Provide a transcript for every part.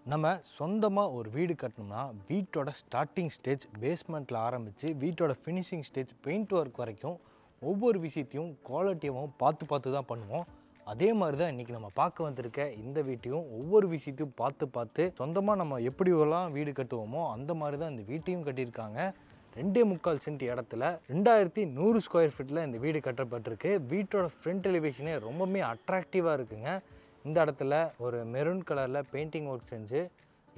நம்ம சொந்தமாக ஒரு வீடு கட்டணும்னா வீட்டோட ஸ்டார்டிங் ஸ்டேஜ் பேஸ்மெண்ட்டில் ஆரம்பித்து வீட்டோட ஃபினிஷிங் ஸ்டேஜ் பெயிண்ட் ஒர்க் வரைக்கும் ஒவ்வொரு விஷயத்தையும் குவாலிட்டியாகவும் பார்த்து தான் பண்ணுவோம். அதே மாதிரி தான் இன்றைக்கி நம்ம பார்க்க வந்திருக்க இந்த வீட்டையும் ஒவ்வொரு விஷயத்தையும் பார்த்து சொந்தமாக நம்ம எப்படியெல்லாம் வீடு கட்டுவோமோ அந்த மாதிரி தான் இந்த வீட்டையும் கட்டியிருக்காங்க. 2.25 சென்ட் இடத்துல 2100 ஸ்கொயர் ஃபீட்டில் இந்த வீடு கட்டப்பட்டிருக்கு. வீட்டோட ஃப்ரண்ட் எலிவேஷனே ரொம்பவுமே அட்ராக்டிவாக இருக்குங்க. இந்த இடத்துல ஒரு மெரூன் கலரில் பெயிண்டிங் ஒர்க் செஞ்சு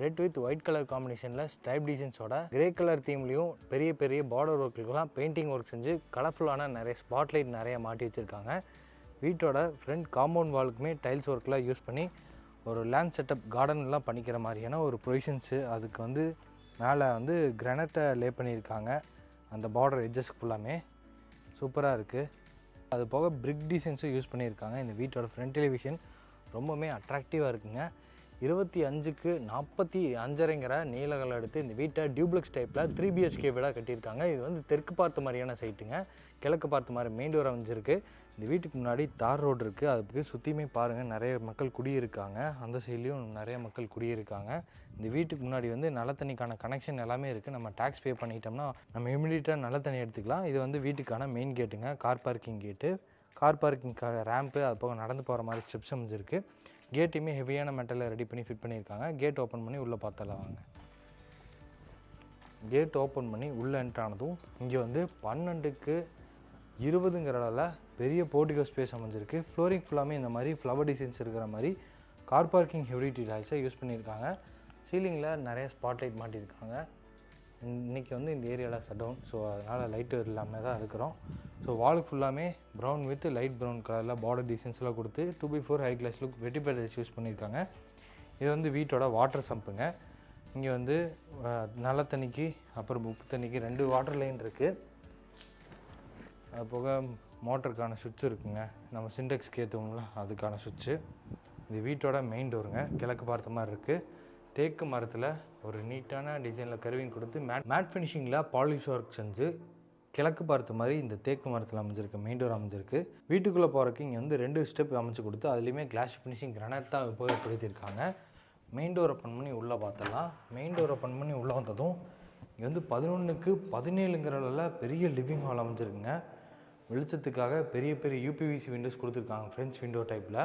ரெட் வித் ஒயிட் கலர் காம்பினேஷனில் ஸ்டைப் டிசைன்ஸோட கிரே கலர் தீம்லேயும் பெரிய பார்டர் ஒர்க்குலாம் பெயிண்டிங் ஒர்க் செஞ்சு கலர்ஃபுல்லான நிறைய ஸ்பாட்லைட் நிறைய மாட்டி வச்சுருக்காங்க. வீட்டோட ஃப்ரண்ட் காம்பவுண்ட் வாலுக்குமே டைல்ஸ் ஒர்க்லாம் யூஸ் பண்ணி ஒரு லேண்ட் செட்டப் கார்டன்லாம் பண்ணிக்கிற மாதிரியான ஒரு ப்ரொவிஷன்ஸு. அதுக்கு வந்து மேலே வந்து கிரானைட்டை லே பண்ணியிருக்காங்க. அந்த பார்டர் எட்ஜஸ்க்கு ஃபுல்லாமே சூப்பராக இருக்குது. அது போக பிரிக் டிசைன்ஸும் யூஸ் பண்ணியிருக்காங்க. இந்த வீட்டோட ஃப்ரண்ட் எலிவேஷன் ரொம்பவுமே அட்ராக்டிவாக இருக்குங்க. 25க்கு 45.5ங்கிற நீளங்களை எடுத்து இந்த வீட்டை டியூப்ளெக்ஸ் டைப்பில் 3 BHK வீடாக கட்டியிருக்காங்க. இது வந்து தெற்கு பார்த்த மாதிரியான சைட்டுங்க. கிழக்கு பார்த்த மாதிரி மெயின் டோர் அமைஞ்சிருக்கு. இந்த வீட்டுக்கு முன்னாடி தார் ரோடு இருக்குது. அதுக்கு சுற்றியுமே பாருங்கள் நிறைய மக்கள் குடியிருக்காங்க. அந்த சைட்லேயும் நிறைய மக்கள் குடியிருக்காங்க. இந்த வீட்டுக்கு முன்னாடி வந்து நல்ல தண்ணிக்கான கனெக்ஷன் எல்லாமே இருக்குது. நம்ம டேக்ஸ் பே பண்ணிட்டோம்னா நம்ம இமீடியட்டாக நல்ல தண்ணி எடுத்துக்கலாம். இது வந்து வீட்டுக்கான மெயின் கேட்டுங்க, கார் பார்க்கிங் கேட்டு. கார் பார்க்கிங்காக ரேம்ப்பு, அது போக நடந்து போகிற மாதிரி ஸ்டெப்ஸ் அமைஞ்சிருக்கு. கேட்டையுமே ஹெவியான மெட்டலில் ரெடி பண்ணி ஃபிட் பண்ணியிருக்காங்க. கேட் ஓப்பன் பண்ணி உள்ளே பார்த்தலாம் வாங்க. கேட் ஓப்பன் பண்ணி உள்ளே என்ட்ரானதும் இங்கே வந்து 12க்கு 20ங்கிறதால பெரிய போர்டிகோ ஸ்பேஸ் அமைஞ்சிருக்கு. ஃப்ளோரிங் ஃபுல்லாமே இந்த மாதிரி ஃப்ளவர் டிசைன்ஸ் இருக்கிற மாதிரி கார் பார்க்கிங் ஹெவி டைல்ஸை யூஸ் பண்ணியிருக்காங்க. சீலிங்கில் நிறைய ஸ்பாட்லைட் மாட்டியிருக்காங்க. இன்றைக்கி வந்து இந்த ஏரியாவில் ஷட் டவுன், ஸோ அதனால் லைட்டு இல்லாமல் தான் இருக்கிறோம். ஸோ வாலுக்கு ஃபுல்லாமே ப்ரௌன் வித் லைட் ப்ரௌன் கலரில் பார்டர் டிசைன்ஸ்லாம் கொடுத்து 2x4 ஹை கிளாஸ் லுக் வெட்டிபேட்டர்ஸ் யூஸ் பண்ணியிருக்காங்க. இது வந்து வீட்டோட வாட்டர் சம்புங்க. இங்கே வந்து நல்ல தண்ணிக்கு அப்புறம் உப்பு தண்ணிக்கு 2 வாட்டர் லைன் இருக்குது. அது போக மோட்டருக்கான சுவிட்ச் இருக்குங்க. நம்ம சிண்டெக்ஸ்க்கு ஏற்றுவோங்களா அதுக்கான சுவிட்சு. இது வீட்டோட மெயின் டோருங்க. கிழக்கு பார்த்த மாதிரி இருக்குது. தேக்கு மரத்தில் ஒரு நீட்டான டிசைனில் கருவிங் கொடுத்து மேட் ஃபினிஷிங்கில் பாலிஷ் ஒர்க் செஞ்சு கிழக்கு பார்த்த மாதிரி இந்த தேக்கு மரத்தில் அமைஞ்சிருக்கு. மெயின் டோர் அமைஞ்சிருக்கு. வீட்டுக்குள்ளே போகிறக்கு இங்கே வந்து 2 ஸ்டெப் அமைச்சு கொடுத்து அதுலேயுமே கிளாஸ் ஃபினிஷிங் கிரானைட் தான் உபயோகப்படுத்தியிருக்காங்க. மெயின் டோர் ஓப்பன் பண்ணி உள்ளே பார்த்தலாம். மெயின் டோர் ஓப்பன் பண்ணி உள்ளே வந்ததும் இங்கே வந்து 11க்கு 17ங்கிறதுல பெரிய லிவிங் ஹால் அமைஞ்சிருக்குங்க. வெளிச்சத்துக்காக பெரிய UPVC விண்டோஸ் கொடுத்துருக்காங்க. ஃப்ரெஞ்ச் விண்டோ டைப்பில்.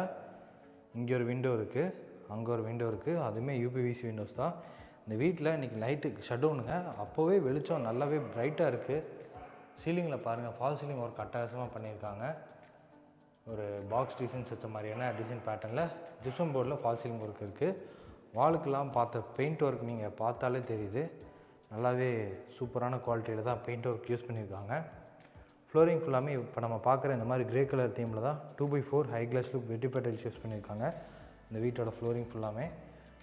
இங்கே ஒரு விண்டோ இருக்குது, அங்கே ஒரு விண்டோ இருக்குது. அதுவுமே UPVC விண்டோஸ் தான். இந்த வீட்டில் இன்றைக்கி லைட்டுக்கு ஷட் டவுனுங்க. அப்போவே வெளிச்சம் நல்லாவே ப்ரைட்டாக இருக்குது. சீலிங்கில் பாருங்கள், ஃபால் சீலிங் ஒர்க் அட்டகாசமாக பண்ணியிருக்காங்க. ஒரு பாக்ஸ் டிசைன்ஸ் வச்ச மாதிரியான டிசைன் பேட்டர்னில் ஜிப்சம் போர்டில் ஃபால் சீலிங் ஒர்க் இருக்குது. வாலுக்கெல்லாம் பார்த்த பெயிண்ட் ஒர்க் நீங்கள் பார்த்தாலே தெரியுது. நல்லாவே சூப்பரான குவாலிட்டியில் தான் பெயிண்ட் ஒர்க் யூஸ் பண்ணியிருக்காங்க. ஃப்ளோரிங் ஃபுல்லாமே இப்போ நம்ம பார்க்குற இந்த மாதிரி கிரே கலர் தீமில் தான் 2x4 ஹை கிளாஸ் லுக் வெட்டிபேட்டர்ஸ் யூஸ் பண்ணியிருக்காங்க. இந்த வீட்டோட ஃப்ளோரிங் ஃபுல்லாமே.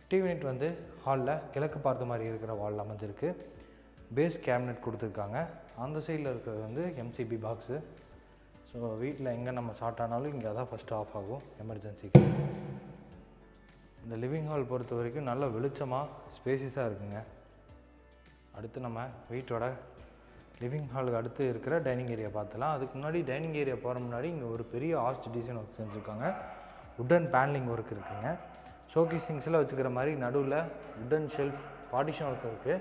டிவி யூனிட் வந்து ஹாலில் கிழக்கு பார்த்த மாதிரி இருக்கிற வாலில் அமைஞ்சிருக்கு. பேஸ் கேபினெட் கொடுத்துருக்காங்க. அந்த சைடில் இருக்கிறது வந்து MCB பாக்ஸு. ஸோ வீட்டில் எங்கே நம்ம ஷார்ட் ஆனாலும் இங்கே தான் ஃபஸ்ட்டு ஆஃப் ஆகும் எமர்ஜென்சிக்கு. இந்த லிவிங் ஹால் பொறுத்த வரைக்கும் நல்ல வெளிச்சமாக ஸ்பேசிஸாக இருக்குங்க. அடுத்து நம்ம வீட்டோட லிவிங் ஹாலுக்கு அடுத்து இருக்கிற டைனிங் ஏரியா பார்த்துலாம். அதுக்கு முன்னாடி டைனிங் ஏரியா போகிற முன்னாடி இங்கே ஒரு பெரிய ஆர்ச் டிசைன் ஒர்க் செஞ்சுருக்காங்க. உட்டன் பேனலிங் ஒர்க் இருக்குதுங்க. ஷோகேஸ் திங்ஸ்லாம் வச்சுக்கிற மாதிரி நடுவில் உட்டன் ஷெல்ஃப் பார்ட்டிஷன் ஒர்க் இருக்குது.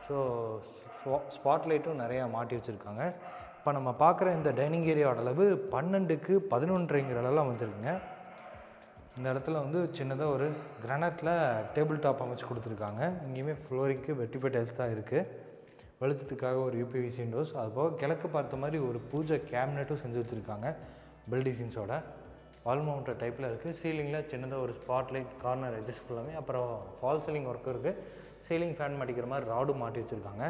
ஸோ ஸ்பாட்லைட்டும் நிறையா மாட்டி வச்சுருக்காங்க. இப்போ நம்ம பார்க்குற இந்த டைனிங் ஏரியாவோட அளவு 12க்கு 11.5ங்கிற அளவில் அமைஞ்சிருக்குங்க. இந்த இடத்துல வந்து சின்னதாக ஒரு கிரானைட்டில் டேபிள் டாப் அமைச்சு கொடுத்துருக்காங்க. இங்கேயுமே ஃப்ளோரிங்க்கு வெட்டிபேட்டர்ஸ் தான் இருக்குது. வெளிச்சத்துக்காக ஒரு UPVC விண்டோஸ். அதுபோக கிழக்கு பார்த்த மாதிரி ஒரு பூஜை கேபினெட்டும் செஞ்சு வச்சுருக்காங்க பெல் டிசைன்ஸோட. வால் மவுண்டர் டைப்பில் இருக்குது. சீலிங்கில் சின்னதாக ஒரு ஸ்பாட்லைட் கார்னர் எட்ஜஸ் ஃபுல்லாமே. அப்புறம் ஃபால் சீலிங் ஒர்க்கும் இருக்குது. சீலிங் ஃபேன் மாட்டிக்கிற மாதிரி ராடும் மாட்டி வச்சுருக்காங்க.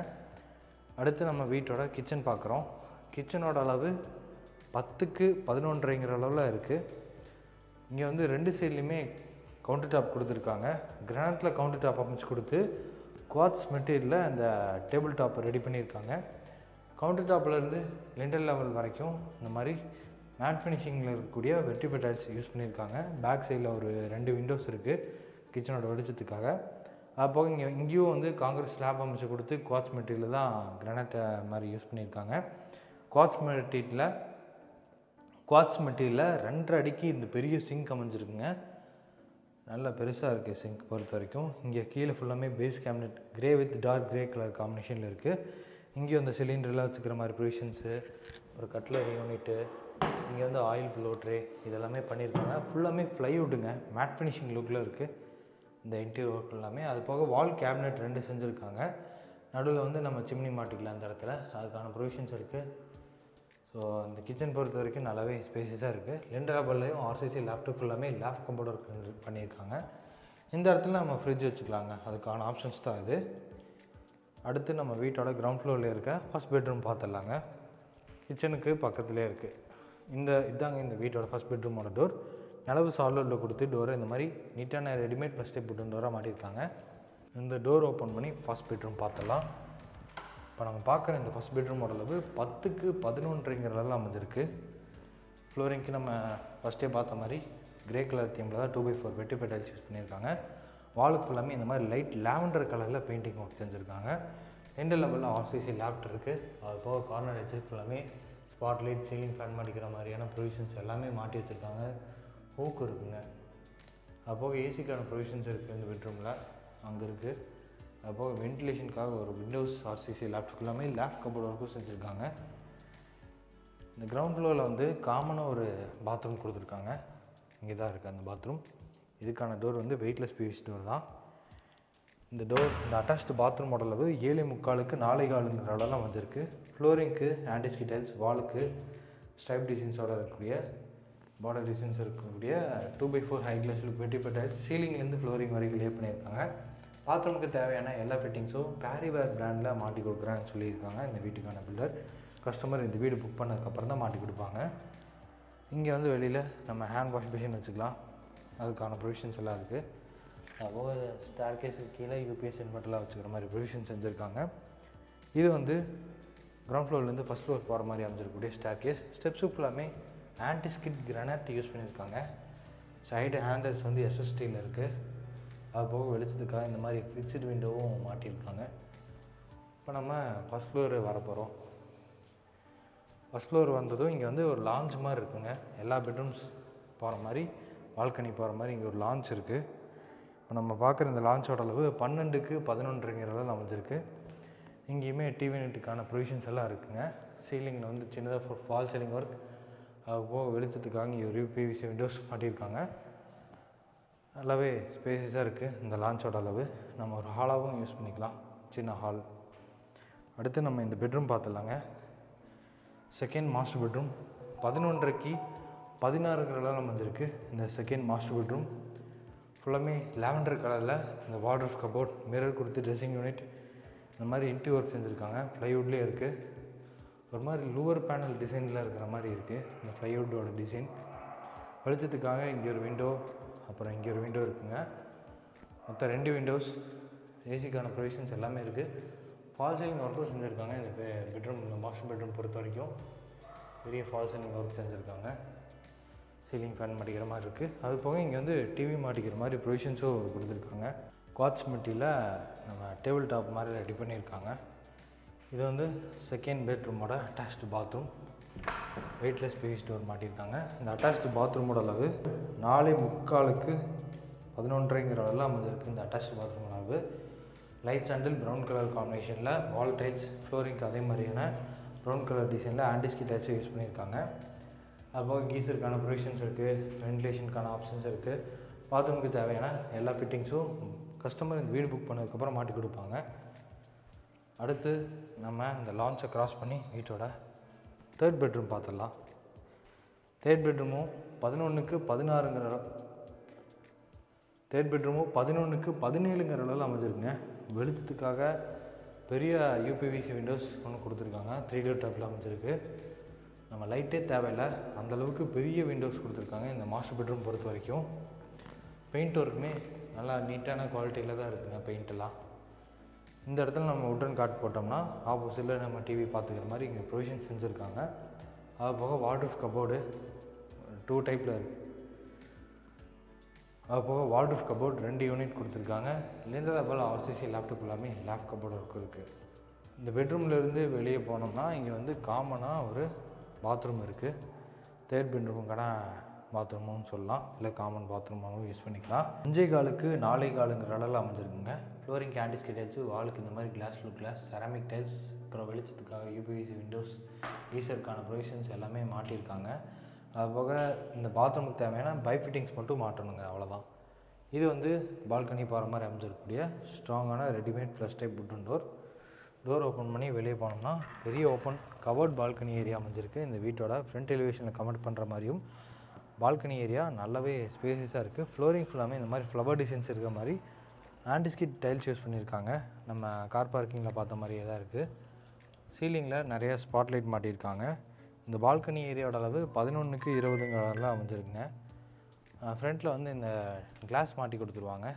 அடுத்து நம்ம வீட்டோட கிச்சன் பார்க்குறோம். கிச்சனோட அளவு 10க்கு 11.5ங்கிற அளவில் இருக்குது. இங்கே வந்து 2 சைட்லேயுமே கவுண்டர் டாப் கொடுத்துருக்காங்க. கிரானைட்டில் கவுண்டர் டாப் அமைச்சு கொடுத்து குவாட்ஸ் மெட்டீரியலில் அந்த டேபிள் டாப்பை ரெடி பண்ணியிருக்காங்க. கவுண்டர் டாப்லேருந்து லிண்டர் லெவல் வரைக்கும் இந்த மாதிரி மேட் ஃபினிஷிங்கில் இருக்கக்கூடிய வெட்டிபேட்டர்ஸ் யூஸ் பண்ணியிருக்காங்க. பேக் சைடில் ஒரு 2 விண்டோஸ் இருக்குது கிச்சனோட வெளிச்சத்துக்காக. அது போக இங்கேயும் வந்து காங்கிரஸ் ஸ்லாப் அமைச்சு கொடுத்து குவாட்ஸ் மெட்டீரியல் தான் கிரானைட்டை மாதிரி யூஸ் பண்ணியிருக்காங்க. குவாட்ஸ் மெட்டீரியலில் 2.5 அடிக்கு இந்த பெரிய சிங்க் அமைஞ்சிருக்குங்க. நல்லா பெருசாக இருக்குது சிங்க் பொறுத்த வரைக்கும். இங்கே கீழே ஃபுல்லாமே base cabinet grey with dark grey colour காம்பினேஷனில் இருக்குது. இங்கேயும் அந்த சிலிண்டர்லாம் வச்சுக்கிற மாதிரி ப்ரொவிஷன்ஸு, ஒரு கட்லரி யூனிட்டு, இங்கே வந்து ஆயில் ப்ளோ ட்ரே இதெல்லாமே பண்ணியிருக்காங்க. ஃபுல்லாமே ப்ளைவுட்டுங்க, மேட் ஃபினிஷிங் லுக்கில் இருக்குது இந்த இன்டீரியர் ஒர்க் எல்லாமே. அது போக வால் கேபினெட் 2 செஞ்சுருக்காங்க. நடுவில் வந்து நம்ம சிம்னி மாட்டிக்கலாம் அந்த இடத்துல, அதுக்கான ப்ரொவிஷன்ஸ் இருக்குது. ஸோ இந்த கிச்சன் பொறுத்த வரைக்கும் நல்லாவே ஸ்பேசியஸாக இருக்குது. லிண்டராபல்லையும் ஆர்சிசி லேப்டாப் ஃபுல்லாமே லேப் கம்போர்ட் ஒர்க் பண்ணியிருக்காங்க. இந்த இடத்துல நம்ம ஃப்ரிட்ஜ் வச்சுக்கலாங்க, அதுக்கான ஆப்ஷன்ஸ் தான் இது. அடுத்து நம்ம வீட்டோட கிரவுண்ட் ஃப்ளோரில் இருக்க ஃபஸ்ட் பெட்ரூம் பார்த்துடலாங்க. கிச்சனுக்கு பக்கத்துலேயே இருக்குது. இதாங்க இந்த வீட்டோட ஃபஸ்ட் பெட்ரூமோட டோர். நிலவு சாலிடில் கொடுத்து டோரை இந்த மாதிரி நீட்டான ரெடிமேட் ப்ளஸ் ஸ்டெப் புட்டன் டோராக மாட்டியிருக்காங்க. இந்த டோர் ஓப்பன் பண்ணி ஃபஸ்ட் பெட்ரூம் பார்த்துடலாம். இப்போ நம்ம பார்க்குற இந்த ஃபஸ்ட் பெட்ரூமோட அளவு 10க்கு 11.5 அளவில் அமைஞ்சிருக்கு. ஃப்ளோரிங்க்கு நம்ம ஃபஸ்ட்டே பார்த்த மாதிரி கிரே கலர் தீமில் தான் 2x4 வெட்டி டைல்ஸ் யூஸ் பண்ணியிருக்காங்க. வாலுக்கு ஃபுல்லாமே இந்த மாதிரி லைட் லாவெண்டர் கலரில் பெயிண்டிங் ஒர்க் செஞ்சுருக்காங்க. 2 லெவலில் ஆர்சிசி லேப்ட் இருக்குது. அது போக கார்னர் வச்சு ஃபுல்லாமே ஸ்பாட் லைட், சீலிங் ஃபேன் மாட்டிக்கிற மாதிரியான ப்ரொவிஷன்ஸ் எல்லாமே மாட்டி வச்சுருக்காங்க. ஹூக்கு இருக்குங்க. அது போக ஏசிக்கான ப்ரொவிஷன்ஸ் இருக்குது இந்த பெட்ரூமில், அங்கே இருக்குது. அது போக வென்டிலேஷனுக்காக ஒரு விண்டோஸ் ஆர்சிசி லேப்டாப் எல்லாமே லேப் கபோர்ட் ஒர்க்கும் செஞ்சுருக்காங்க. இந்த கிரவுண்ட் ஃப்ளோரில் வந்து காமனாக ஒரு பாத்ரூம் கொடுத்துருக்காங்க. இங்கே தான் இருக்குது அந்த பாத்ரூம். இதுக்கான டோர் வந்து வெயிட்லெஸ் பிவிசி டோர் தான். இந்த அட்டாச்டு பாத்ரூம் மாடல் அளவு 7.75க்கு 4.25 அளவுலாம் வந்திருக்கு. ஃப்ளோரிங்க்கு ஆன்டிஸ்கி டைல்ஸ், வாலுக்கு ஸ்ட்ரைப் டிசைன்ஸோடு இருக்கக்கூடிய பார்டர் டிசைன்ஸ் இருக்கக்கூடிய 2x4 ஹை கிளாஸ் லுக் வெட்டி டைல்ஸ், சீலிங்லேருந்து ஃப்ளோரிங் வரைக்கும் லே பண்ணியிருக்காங்க. பாத்ரூமுக்கு தேவையான எல்லா ஃபிட்டிங்ஸும் பேரிவேர் பிராண்டில் மாட்டி கொடுக்குறேன்னு சொல்லியிருக்காங்க இந்த வீட்டுக்கான பில்டர். கஸ்டமர் இந்த வீடு புக் பண்ணதுக்கப்புறம் தான் மாட்டி கொடுப்பாங்க. இங்கே வந்து வெளியில் நம்ம ஹேண்ட் வாஷ் மிஷின் வச்சுக்கலாம், அதுக்கான ப்ரொவிஷன்ஸ் எல்லாம் இருக்குது. அதுபோக ஸ்டேர் கேஸுக்கு கீழே யூபிஎஸ் இன்வெர்ட்டர்லாம் வச்சுக்கிற மாதிரி ப்ரொவிஷன் செஞ்சுருக்காங்க. இது வந்து கிரவுண்ட் ஃப்ளோர்லேருந்து ஃபஸ்ட் ஃப்ளோர் போகிற மாதிரி அமைஞ்சிருக்கக்கூடிய ஸ்டேர் கேஸ். ஸ்டெப்ஸு ஃபுல்லாமே ஆன்டிஸ்கிட் கிரானைட் யூஸ் பண்ணியிருக்காங்க. சைடு ஹேண்டல்ஸ் வந்து எஸ்எஸ்டியில் இருக்குது. அது போக வெளிச்சத்துக்காக இந்த மாதிரி ஃபிக்ஸ்டு விண்டோவும் மாட்டியிருக்காங்க. இப்போ நம்ம ஃபஸ்ட் ஃப்ளோர் வர போகிறோம். ஃபஸ்ட் ஃப்ளோர் வந்ததும் இங்கே வந்து ஒரு லான்ச் மாதிரி இருக்குங்க. எல்லா பெட்ரூம்ஸ் போகிற மாதிரி, பால்கனி போகிற மாதிரி இங்கே ஒரு லான்ச் இருக்குது. இப்போ நம்ம பார்க்குற இந்த லான்ச்சோட அளவு 12க்கு 11.5 அளவில் அமைஞ்சிருக்கு. இங்கேயுமே டிவி யூனிட்டுக்கான ப்ரொவிஷன்ஸ் எல்லாம் இருக்குங்க. சீலிங்கில் வந்து சின்னதாக ஃபால் சீலிங் ஒர்க், அது போக வெளிச்சத்துக்காக இங்கே ஒரு யூபிவிசி விண்டோஸ் மாட்டியிருக்காங்க. நல்லாவே ஸ்பேஸஸாக இருக்குது இந்த லான்ச்சோட அளவு. நம்ம ஒரு ஹாலாகவும் யூஸ் பண்ணிக்கலாம், சின்ன ஹால். அடுத்து நம்ம இந்த பெட்ரூம் பார்த்துடலாங்க. செகண்ட் மாஸ்டர் பெட்ரூம் 11.5க்கு 16 அளவில் அமைஞ்சிருக்கு. இந்த செகண்ட் மாஸ்டர் பெட்ரூம் ஃபுல்லாமே லாவெண்டர் கலரில் இந்த வார்ட்ரோப் கபோர்ட், மிரர் கொடுத்து ட்ரெஸ்ஸிங் யூனிட், இந்த மாதிரி இன்டீரியர் ஒர்க் செஞ்சுருக்காங்க. ப்ளைவுட்லேயே இருக்குது. ஒரு மாதிரி லூவர் பேனல் டிசைனில் இருக்கிற மாதிரி இருக்குது இந்த ப்ளைவுட்டோட டிசைன். வெளிச்சத்துக்காக இங்கே ஒரு விண்டோ, அப்புறம் இங்கே ஒரு விண்டோ இருக்குங்க. மொத்தம் 2 விண்டோஸ், ஏசிக்கான ப்ரொவிஷன்ஸ் எல்லாமே இருக்குது. ஃபால் சீலிங் ஒர்க்கும் செஞ்சுருக்காங்க. இந்த பெட்ரூம், மாஸ்டர் பெட்ரூம் பொறுத்த வரைக்கும் பெரிய ஃபால் சீலிங் ஒர்க் செஞ்சுருக்காங்க. சீலிங் ஃபேன் மாட்டிக்கிற மாதிரி இருக்குது. அது போக இங்கே வந்து டிவி மாட்டிக்கிற மாதிரி ப்ரொவிஷன்ஸும் கொடுத்துருக்காங்க. குவாட்ஸ் மெட்டீரியலில் நம்ம டேபிள் டாப் மாதிரி ரெடி பண்ணியிருக்காங்க. இது வந்து செகண்ட் பெட்ரூமோட attached bathroom. Weightless PVC door மாட்டியிருக்காங்க. இந்த அட்டாச்டு பாத்ரூமோட அளவு 4.75க்கு 11.5 அளவில் அமைஞ்சிருக்கு. இந்த அட்டாச்டு பாத்ரூம் அளவு லைட் சாண்டில் ப்ரௌன் கலர் காம்பினேஷனில் வால் டைல்ஸ், ஃப்ளோரிங்க்கு அதே மாதிரியான ப்ரௌன் கலர் டிசைனில் ஆன்டிஸ்கி டைல்ஸும் யூஸ் பண்ணியிருக்காங்க. அதுபோக கீசருக்கான ப்ரொவிஷன்ஸ் இருக்குது, வென்டிலேஷனுக்கான ஆப்ஷன்ஸ் இருக்குது. பாத்ரூமுக்கு தேவையான எல்லா ஃபிட்டிங்ஸும் கஸ்டமர் இந்த வீடு புக் பண்ணதுக்கப்புறம் மாட்டி கொடுப்பாங்க. அடுத்து நம்ம இந்த லான்ச்சை கிராஸ் பண்ணி வீட்டோட தேர்ட் பெட்ரூம் பார்த்துடலாம். தேர்ட் பெட்ரூமும் 11க்கு 16 தேர்ட் பெட்ரூமும் 11க்கு 17 அளவில் அமைஞ்சிருக்குங்க. வெளிச்சத்துக்காக பெரிய யூபிவிசி விண்டோஸ் ஒன்று கொடுத்துருக்காங்க. 3D டைப்பில் அமைஞ்சிருக்கு. நம்ம லைட்டே தேவையில்லை, அந்தளவுக்கு பெரிய விண்டோஸ் கொடுத்துருக்காங்க இந்த மாஸ்டர் பெட்ரூம் பொறுத்த வரைக்கும். பெயிண்ட் ஒர்க்குமே நல்லா நீட்டான குவாலிட்டியில் தான் இருக்குங்க பெயிண்டெல்லாம். இந்த இடத்துல நம்ம உட்டன் காட் போட்டோம்னா ஆப்போசிட்டில் நம்ம டிவி பார்த்துக்கிற மாதிரி இங்கே ப்ரொவிஷன் செஞ்சுருக்காங்க. அது போக வார்ட்ரோப் கபோர்டு 2 டைப்பில் இருக்குது. அது போக வார்ட்ரோப் கபோர்ட் 2 யூனிட் கொடுத்துருக்காங்க. லிண்டர் போல் ஆர்சிசி லேப்டாப் எல்லாமே லேப் கபோர்டு ஒர்க் இருக்குது. இந்த பெட்ரூம்லேருந்து வெளியே போனோம்னா இங்கே வந்து காமனாக ஒரு பாத்ரூம் இருக்குது. தேர்ட் பெட்ரூமுக்கான பாத்ரூமும் சொல்லலாம், இல்லை காமன் பாத்ரூமாகவும் யூஸ் பண்ணிக்கலாம். 5 காலுக்கு 4 காலுங்கிற அளவில் அமைஞ்சிருக்குங்க. ஃப்ளோரிங் ஆன்டிஸ்கிட் டைல்ஸ், வாலுக்கு இந்த மாதிரி glass look glass, ceramic tiles, அப்புறம் வெளிச்சத்துக்காக யூபிவிசி விண்டோஸ், கீசருக்கான ப்ரொவிஷன்ஸ் எல்லாமே மாட்டியிருக்காங்க. அதுபோக இந்த பாத்ரூமுக்கு தேவையான பைப் ஃபிட்டிங்ஸ் மட்டும் மாட்டணுங்க, அவ்வளோதான். இது வந்து பால்கனி போகிற மாதிரி அமைஞ்சிருக்கக்கூடிய ஸ்ட்ராங்கான readymade plus type wooden door open பண்ணி வெளியே போனோம்னா பெரிய ஓப்பன் கவர்ட் பால்கனி ஏரியா அமைஞ்சிருக்கு. இந்த வீட்டோட ஃப்ரண்ட் எலிவேஷனில் கமெண்ட் பண்ணுற மாதிரியும் பால்கனி ஏரியா நல்லாவே ஸ்பேசியஸாக இருக்குது. ஃப்ளோரிங் ஃபுல்லாமே இந்த மாதிரி ஃப்ளவர் டிசைன்ஸ் இருக்கிற மாதிரி ஆன்டிஸ்கிட் டைல்ஸ் யூஸ் பண்ணியிருக்காங்க. நம்ம கார் பார்க்கிங்கில் பார்த்த மாதிரியே தான் இருக்குது. சீலிங்கில் நிறைய ஸ்பாட்லைட் மாட்டியிருக்காங்க. இந்த பால்கனி ஏரியாவோட அளவு 11க்கு 20 அமைஞ்சிருக்குங்க. ஃப்ரண்ட்டில் வந்து இந்த கிளாஸ் மாட்டி கொடுத்துருவாங்க.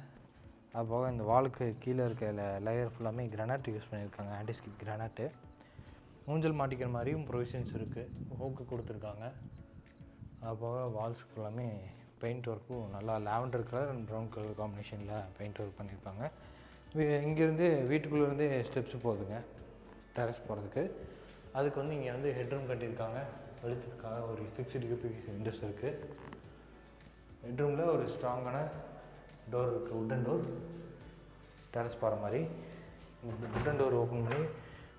அதுபோக இந்த வாலுக்கு கீழே இருக்க லேயர் ஃபுல்லாமே கிரானைட் யூஸ் பண்ணியிருக்காங்க, ஆன்டிஸ்கிட் கிரானைட்டு. ஊஞ்சல் மாட்டிக்கிற மாதிரியும் ப்ரொவிஷன்ஸ் இருக்குது, ஹோக்கு கொடுத்துருக்காங்க. அதுபோக வால்ஸ் ஃபுல்லாமே பெயிண்ட் ஒர்க்கும் நல்லா lavender colour and brown colour காம்பினேஷனில் பெயிண்ட் ஒர்க் பண்ணியிருக்காங்க. இங்கேருந்து வீட்டுக்குள்ளேருந்தே ஸ்டெப்ஸ் போகுதுங்க டெரஸ் போகிறதுக்கு. அதுக்கு வந்து இங்கே வந்து ஹெட்ரூம் கட்டியிருக்காங்க. வெளிச்சத்துக்காக ஒரு ஃபிக்ஸ்டு யூபிவிசி விண்டோஸ் இருக்குது. பெட்ரூமில் ஒரு ஸ்ட்ராங்கான டோர் இருக்குது, வுட்டன் டோர், டெரஸ் போகிற மாதிரி. இந்த வுட்டன் டோர் ஓப்பன் பண்ணி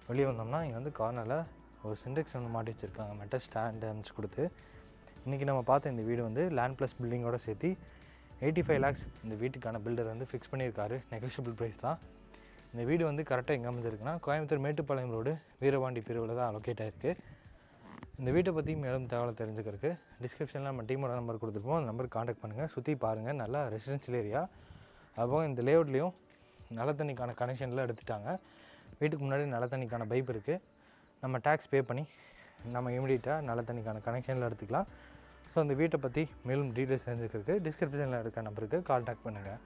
வெளியே வந்தோம்னா இங்கே வந்து கார்னரில் ஒரு சிண்டெக்ஸ் ஒன்று மாட்டி வச்சுருக்காங்க, மெட்டல் ஸ்டாண்டு அமைச்சு கொடுத்து. இன்றைக்கி நம்ம பார்த்த இந்த வீடு வந்து லேண்ட் ப்ளஸ் பில்டிங்கோடு சேர்த்து 85 lakhs இந்த வீட்டுக்கான பில்டர் வந்து ஃபிக்ஸ் பண்ணியிருக்காரு. நெகோஷியபிள் ப்ரைஸ் தான். இந்த வீடு வந்து கரெக்டாக எங்கே அமைஞ்சிருக்குன்னா கோயம்புத்தூர் மேட்டுப்பாளையம் ரோடு வீரபாண்டி பிரிவில் தான் அலோகேட் ஆகிருக்கு. இந்த வீட்டை பற்றி மேலும் தகவலை தெரிஞ்சுக்கிறதுக்கு டிஸ்கிரிப்ஷனில் நம்ம டீமோட நம்பர் கொடுத்துருப்போம். அந்த நம்பருக்கு காண்டாக்ட் பண்ணுங்கள். சுற்றி பாருங்கள், நல்லா ரெசிடென்ஷியல் ஏரியா. அதுபோக இந்த லேஅவுட்லேயும் நல்ல தண்ணிக்கான கனெக்ஷனில் எடுத்துட்டாங்க. வீட்டுக்கு முன்னாடி நல்ல தண்ணிக்கான பைப் இருக்குது. நம்ம டேக்ஸ் பே பண்ணி நம்ம இமீடியட்டாக நல்ல தண்ணிக்கான கனெக்ஷனில் எடுத்துக்கலாம். ஸோ அந்த வீட்டை பற்றி மேலும் டீட்டெயில்ஸ் தெரிஞ்சுக்கிறதுக்கு டிஸ்கிரிப்ஷனில் இருக்க நம்பருக்கு காண்டாக்ட் பண்ணுங்கள்.